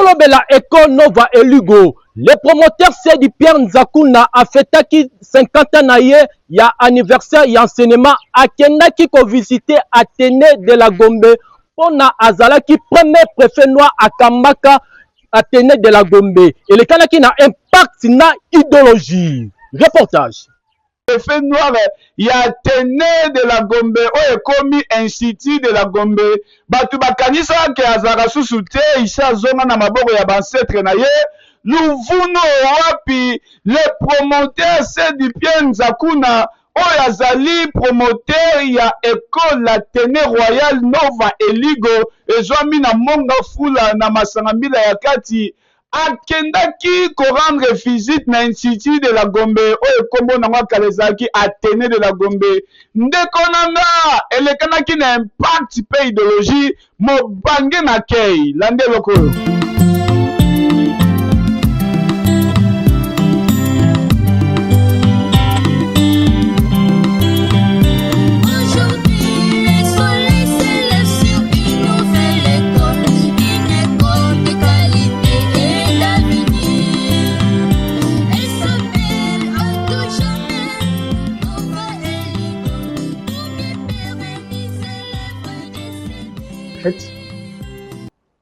Tolobela École Nova Elugo. Le promoteur Sedi Pierre Nzakuna a fêté 50 ans il y a anniversaire et enseignement à Kenda qui a visité Athénée de la Gombe. On a Azala qui premier préfet noir à Kamaka Athénée de la Gombe. Et le Kana qui a impact na idéologie. Reportage. Préfet noir, il y a Athénée de la Gombe, est commis institut de la Gombe. Batu bakanisa ke azara susute, isha zonga na maboko ya bansetre na ye. Luvuno wapi, le promoteur Sedi Pierre Nzakuna, Oyazali promoteur ya école Athénée Royal Nova Eligo, ezwami na monga fula na masangambila ya kati. Akendaki ko rendre visite na institut de la Gombe oyo kombo na ngwa kalezaki Athénée de la Gombe ndeko nanga elekanaki na impact pe idéologie mobange na kei lande lokolo.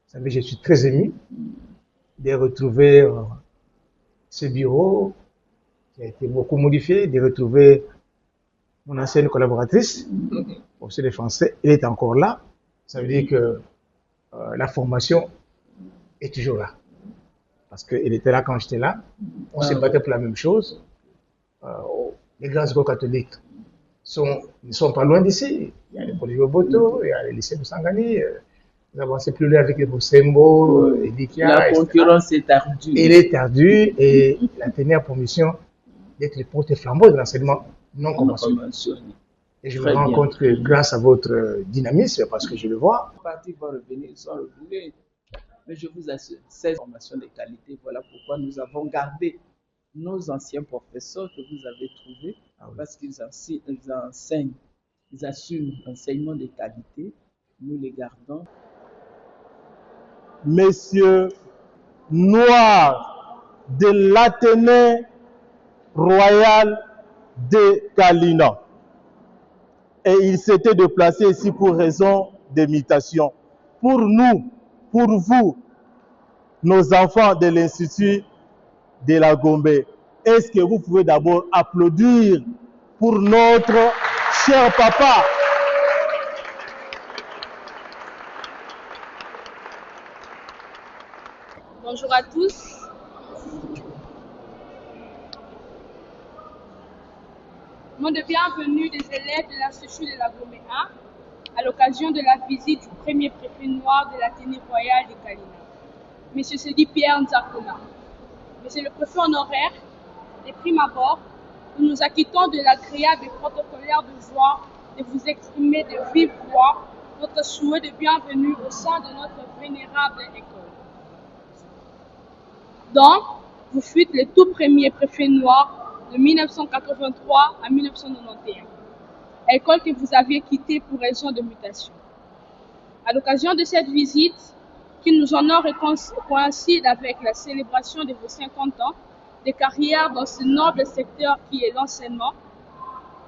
Vous savez, je suis très ému de retrouver ce bureau qui a été beaucoup modifié, de retrouver mon ancienne collaboratrice, professeur de français. Elle est encore là. Ça veut dire que la formation est toujours là. Parce qu'elle était là quand j'étais là. On se battait pour la même chose. Les grandes écoles catholiques ne sont pas loin d'ici. Il y a le collège Oboto, il y a le lycée de Sangani. Nous avancons plus loin avec les Bosembo, Edikia. La concurrence est ardue. Elle est ardue et l'Athénée a pour mission d'être le porte-flambeau de l'enseignement non conventionnel. Et je me rends compte que grâce à votre dynamisme, parce que je le vois. Les partis vont revenir, ils sont revenus. Mais je vous assure, ces formations de qualité, voilà pourquoi nous avons gardé nos anciens professeurs que vous avez trouvés, parce qu'ils enseignent, ils assurent l'enseignement de qualité. Nous les gardons. Messieurs noirs de l'Athénée Royal de Kalina. Et ils s'étaient déplacés ici pour raison d'imitation. Pour nous, pour vous, nos enfants de l'Institut de la Gombe, est-ce que vous pouvez d'abord applaudir pour notre cher papa? Bonjour à tous. Mot de bienvenue des élèves de l'Institut de la Gombe à l'occasion de la visite du premier préfet noir de l'Athénée royale de Kalina, M. Sedi Pierre Nzakuna. Monsieur le préfet honoraire, de prime abord, nous nous acquittons de l'agréable et protocolaire devoir de vous exprimer de vive voix notre souhait de bienvenue au sein de notre vénérable école. Donc, vous fûtes le tout premier préfet noir de 1983 à 1991, école que vous aviez quittée pour raison de mutation. À l'occasion de cette visite, qui nous honore et coïncide avec la célébration de vos 50 ans de carrière dans ce noble secteur qui est l'enseignement,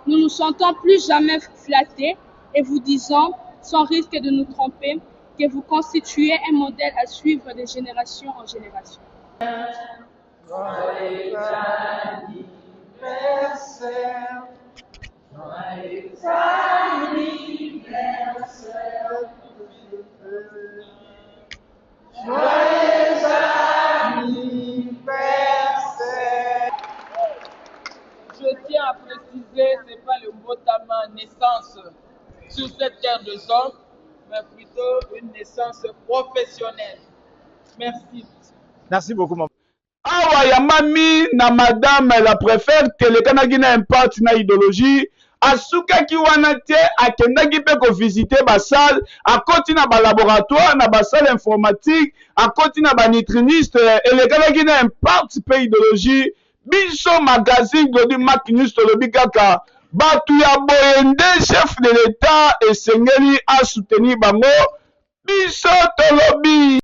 nous nous sentons plus jamais flattés et vous disons, sans risque de nous tromper, que vous constituez un modèle à suivre de génération en génération. Joyeux anniversaire, joyeux anniversaire, joyeux anniversaire. Je tiens à préciser, ce n'est pas le Mbotama naissance sur cette terre de zone, mais plutôt une naissance professionnelle. Merci. Merci beaucoup, maman. Awa ya mami na madame la préfète telekanaki na impact na idéologie asukaki wana te akendaki pe ko visiter basale akoti na ba laboratoire na basale informatique akoti na ba nutriniste elekanaki na impact pe idéologie biso magazine Glody Mac News tolobi kaka batu ya boyende chef de l'état esengeli a soutenir bango biso tolobi